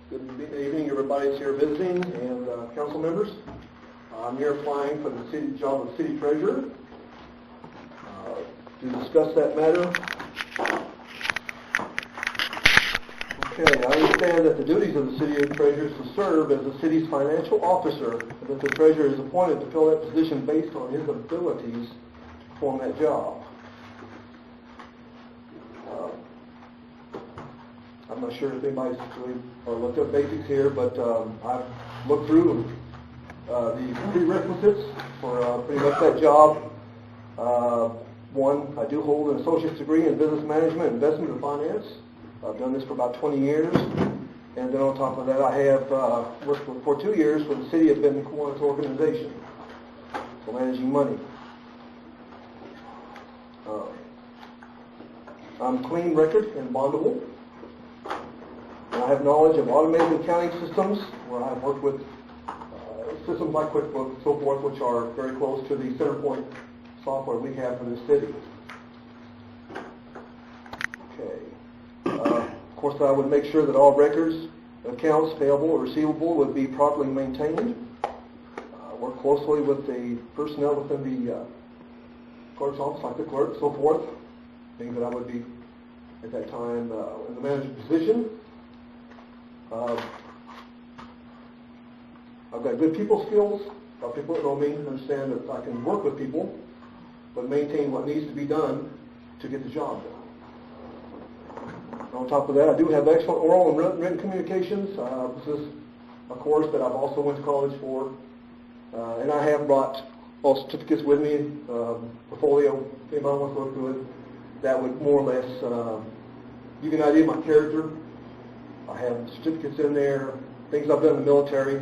Good evening, everybody that's here visiting, and council members. I'm here applying for the city job of city treasurer. To discuss that matter. Okay, I understand that the duties of the city treasurer is to serve as the city's financial officer, and that the treasurer is appointed to fill that position based on his abilities to perform that job. I'm not sure if anybody's really looked up basics here, but I've looked through the prerequisites for pretty much that job. One, I do hold an associate's degree in business management, investment, and finance. I've done this for about 20 years. And then on top of that, I have worked for 2 years for the City of Benton Kiwanis organization, for managing money. I'm clean record and bondable. And I have knowledge of automated accounting systems, where I've worked with systems like QuickBooks and so forth, which are very close to the Centerpoint software we have for the city. Okay. Of course, I would make sure that all records, accounts payable or receivable would be properly maintained. Work closely with the personnel within the clerk's office, like the clerk, so forth. Being that I would be at that time in the management position. I've got good people skills. People that know me understand that I can work with people, but maintain what needs to be done to get the job done. On top of that, I do have excellent oral and written communications. This is a course that I've also went to college for, and I have brought all certificates with me, portfolio, if anybody wants to look through it, that would more or less give you an idea of my character. I have certificates in there, things I've done in the military.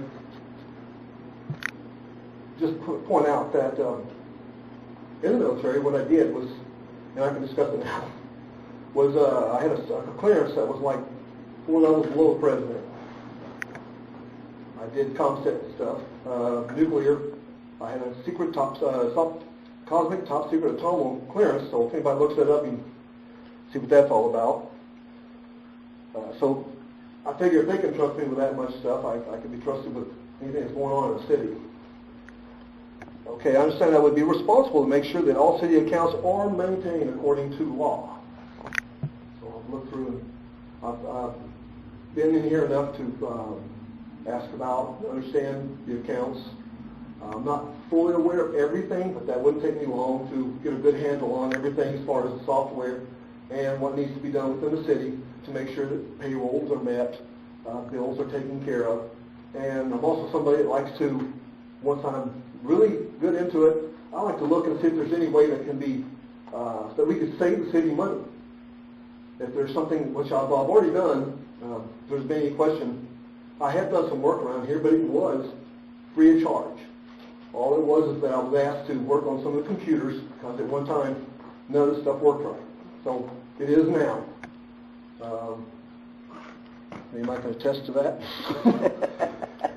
Just point out that in the military, what I did was, and I can discuss it now, was I had a clearance that was like 4 levels below the president. I did ComStat stuff, nuclear. I had a secret cosmic top secret atomic clearance, so if anybody looks that up, you can see what that's all about. So I figure if they can trust me with that much stuff, I can be trusted with anything that's going on in the city. Okay, I understand I would be responsible to make sure that all city accounts are maintained according to law. So I've looked through, I've been in here enough to ask about, understand the accounts. I'm not fully aware of everything, but that wouldn't take me long to get a good handle on everything as far as the software and what needs to be done within the city to make sure that payrolls are met, bills are taken care of. And I'm also somebody that likes to, once I'm really good into it, I like to look and see if there's any way that can be, that we could save the city money. If there's something, which I've already done, if there's been any question, I have done some work around here, but it was free of charge. All it was is that I was asked to work on some of the computers, because at one time, none of the stuff worked right. So it is now. Anybody can attest to that?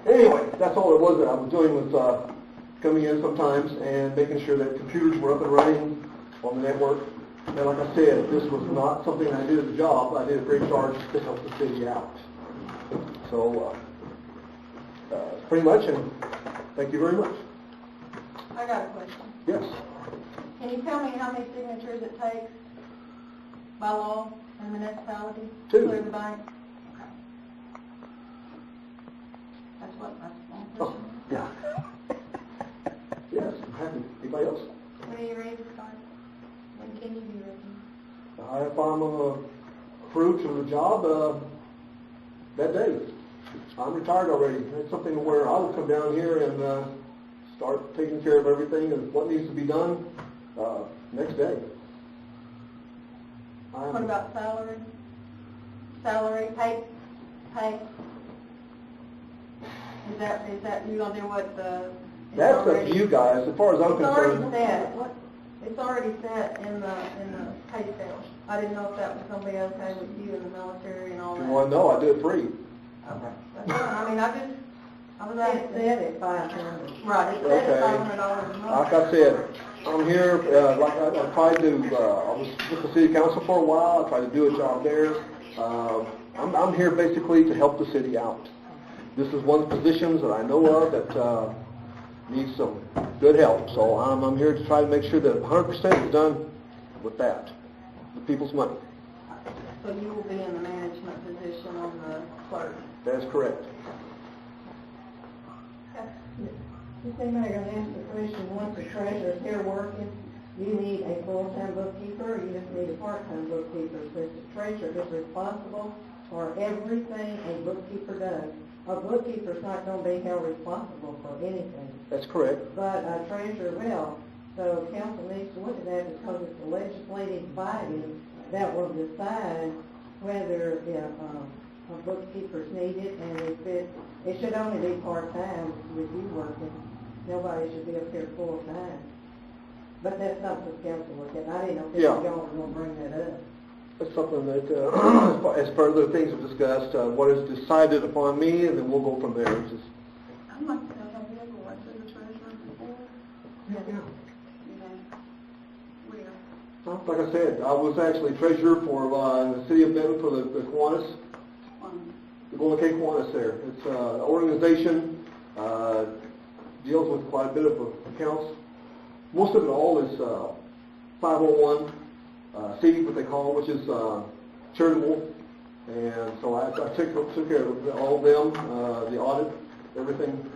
Anyway, that's all it was that I was doing, was coming in sometimes and making sure that computers were up and running on the network. And like I said, this was not something I did as a job. I did it free of charge to help the city out. So pretty much, and thank you very much. I got a question. Yes. Can you tell me how many signatures it takes by law in the municipality to 2. clear the bank? Okay. That's one question. Oh, yeah. Yes, I'm happy. Anybody else? When are you ready to start? When can you be ready? If I'm approved for the job, that day. I'm retired already. It's something where I will come down here and start taking care of everything and what needs to be done next day. What about salary? Salary, pay? Is that you gonna do what the? That's up to you guys. As far as I'm concerned. It's already set. It's already set in the pay scale. I didn't know if that was gonna be okay with you in the military and all If that. you want to know, I do it free. Okay. That's fine. I mean, I was asking. Set at $500. Right. It's set Okay. at $500 a month. Like I said, I'm here, like I tried to, I was with the city council for a while. I tried to do a job there. I'm here basically to help the city out. This is one of the positions that I know of that needs some good help. So I'm here to try to make sure that 100% is done with that, the people's money. So you will be in the management position on the clerk? That is correct. You say, Mayor, I'm going to ask the question, once the treasurer's here working, you need a full-time bookkeeper, or you just need a part-time bookkeeper? Since the treasurer is responsible for everything a bookkeeper does. A bookkeeper's not going to be held responsible for anything. That's correct. But a treasurer will. So council needs to look at that because it's the legislative body that will decide whether a bookkeeper's needed, and if it should only be part-time with you working. Nobody should be up here full-time. But that's something council look at. I didn't know if y'all were going to bring that up. That's something that, as part of the things we've discussed, what is decided upon me, and then we'll go from there. It's just, I'd like to know, have you ever worked as a treasurer before? yeah. Where? Well, like I said, I was actually treasurer for the city of Benton for the Kiwanis, the Golden K Kiwanis there. It's an organization, deals with quite a bit of accounts. Most of it all is 501. C, what they call, which is charitable, and so I took care of all of them, the audit, everything,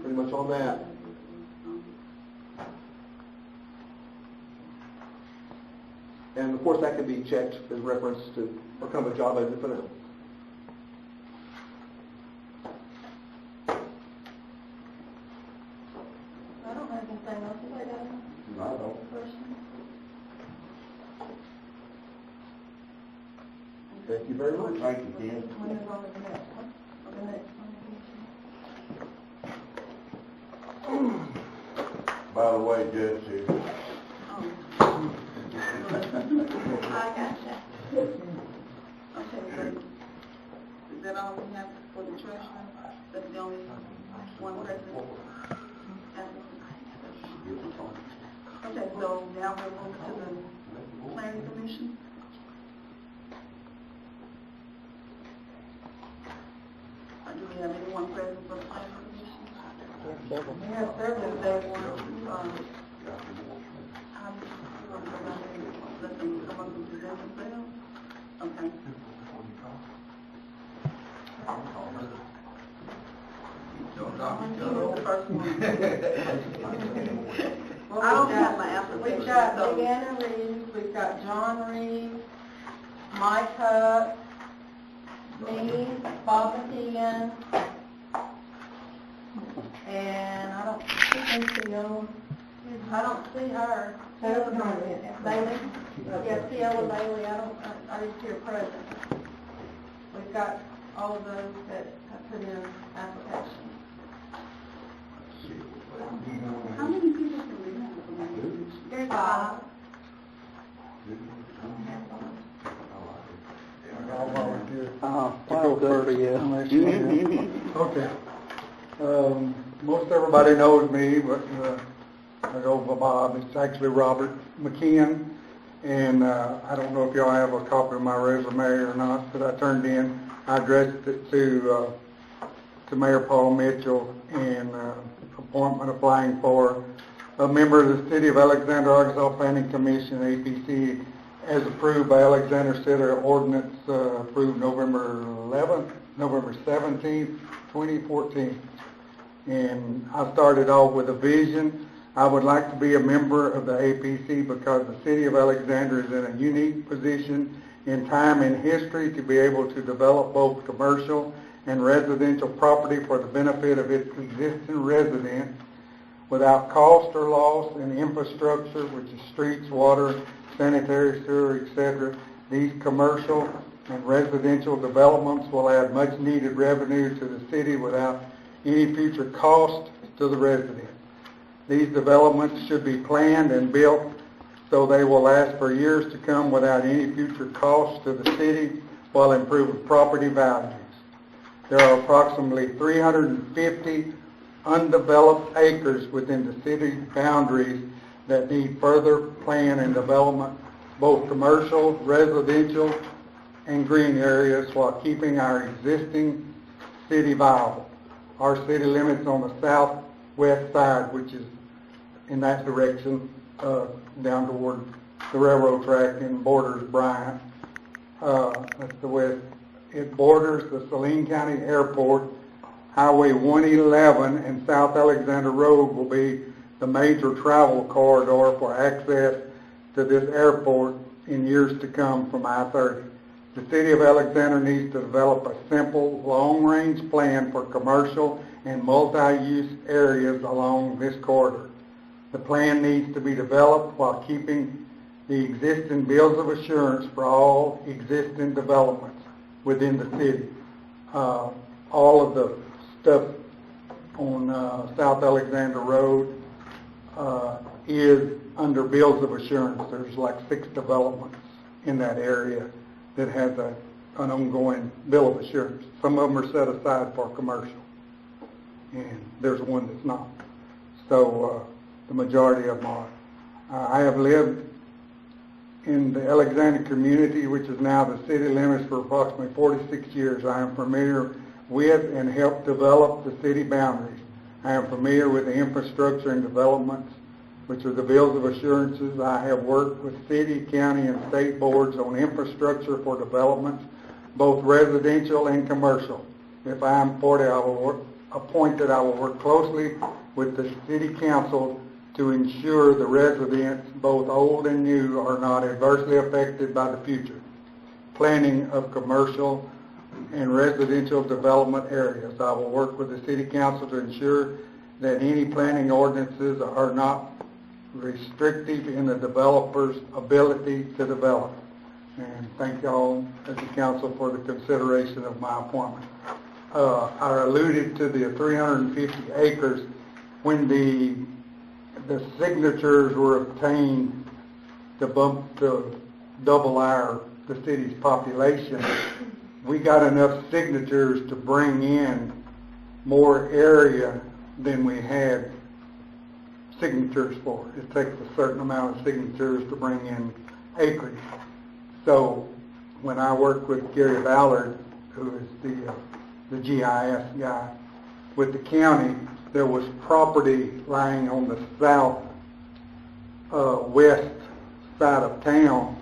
pretty much on that. And of course that can be checked as reference to what kind of a job I did for them. I don't have anything else to say, I don't. Thank you very much. Thank you, Ken. When is on the next one? The next one. By the way, Jesse, I gotcha. Okay, great. Is that all we have for the treasurer? That's the only one person? Okay, so now we'll move to the planning commission. Do we have anyone present for the planning commission? We have several. There's one. Let them come up and present themselves. Okay. The first one. I don't have my application. We've got Leanna Reeves, we've got John Reeves, Mike Huck, me, Bob McKeon, and I don't see her. Bailey? Yeah, Tiella Bailey, I just hear present. We've got all of those that have put in applications. How many people can we have? There's 5. I'll volunteer. Okay. Most everybody knows me, but I go by Bob. It's actually Robert McKeon, and I don't know if y'all have a copy of my resume or not that I turned in. I addressed it to Mayor Paul Mitchell in appointment applying for a member of the City of Alexander, Arkansas Planning Commission, APC, as approved by Alexander City Ordinance, approved November 17th, 2014. And I started off with a vision. I would like to be a member of the APC because the City of Alexander is in a unique position in time and history to be able to develop both commercial and residential property for the benefit of its existing residents without cost or loss in infrastructure, which is streets, water, sanitary, sewer, etc. These commercial and residential developments will add much needed revenue to the city without any future cost to the residents. These developments should be planned and built so they will last for years to come without any future cost to the city while improving property values. There are approximately 350 undeveloped acres within the city boundaries that need further plan and development, both commercial, residential, and green areas while keeping our existing city viable. Our city limits on the southwest side, which is in that direction, down toward the railroad track and borders Bryant. That's the west. It borders the Saline County Airport. Highway 111 and South Alexander Road will be the major travel corridor for access to this airport in years to come from I-30. The City of Alexander needs to develop a simple, long-range plan for commercial and multi-use areas along this corridor. The plan needs to be developed while keeping the existing bills of assurance for all existing developments within the city. All of the stuff on South Alexander Road is under bills of assurance. There's like 6 developments in that area that has an ongoing bill of assurance. Some of them are set aside for commercial, and there's one that's not. So the majority of them are. I have lived in the Alexander community, which is now the city limits, for approximately 46 years. I am familiar with and helped develop the city boundaries. I am familiar with the infrastructure and developments, which are the bills of assurances. I have worked with city, county, and state boards on infrastructure for developments, both residential and commercial. If I am appointed, I will work closely with the city council to ensure the residents, both old and new, are not adversely affected by the future planning of commercial and residential development areas. I will work with the city council to ensure that any planning ordinances are not restrictive in the developer's ability to develop. And thank y'all as the council for the consideration of my appointment. I alluded to the 350 acres. When the signatures were obtained to double the city's population, we got enough signatures to bring in more area than we had signatures for. It takes a certain amount of signatures to bring in acreage. So when I worked with Gary Ballard, who is the GIS guy with the county, there was property lying on the south west side of town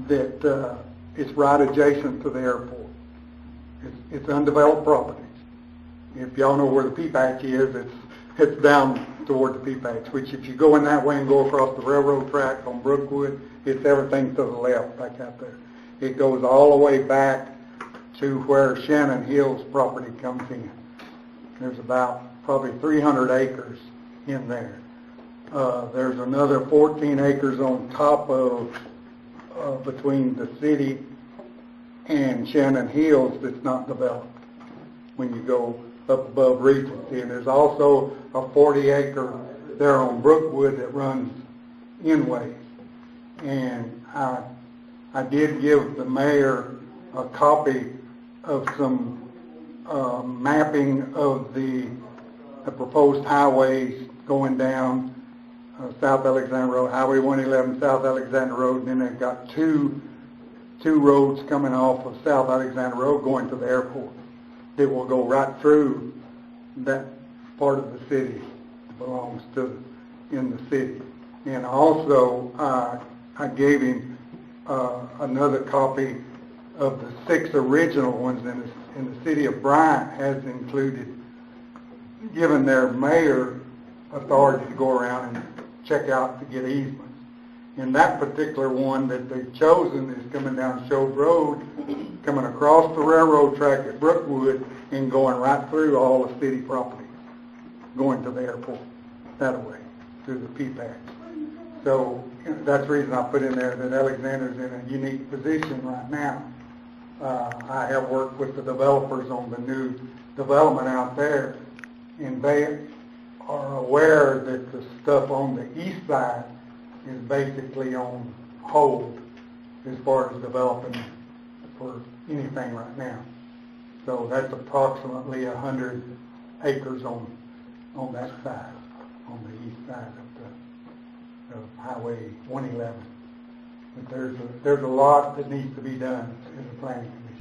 that is right adjacent to the airport. It's undeveloped property. If y'all know where the P-Patch is, it's down toward the P-Patch, which if you go in that way and go across the railroad track on Brookwood, it's everything to the left back out there. It goes all the way back to where Shannon Hill's property comes in. There's about probably 300 acres in there. There's another 14 acres on top of between the city and Shannon Hills that's not developed when you go up above Regency. And there's also a 40 acre there on Brookwood that runs inways. And I did give the mayor a copy of some mapping of the proposed highways going down South Alexander Road, Highway 111, South Alexander Road, and then they've got two roads coming off of South Alexander Road going to the airport that will go right through that part of the city that belongs to in the city. And also I gave him another copy of the 6 original ones in the city of Bryant has included, given their mayor authority to go around and check out to get easements. And that particular one that they've chosen is coming down Shove Road, coming across the railroad track at Brookwood and going right through all the city properties, going to the airport that way, through the P-Patch. So that's the reason I put in there that Alexander's in a unique position right now. I have worked with the developers on the new development out there, and they are aware that the stuff on the east side is basically on hold as far as developing for anything right now. So that's approximately 100 acres on that side, on the east side of Highway 111. But there's a lot that needs to be done in the planning commission.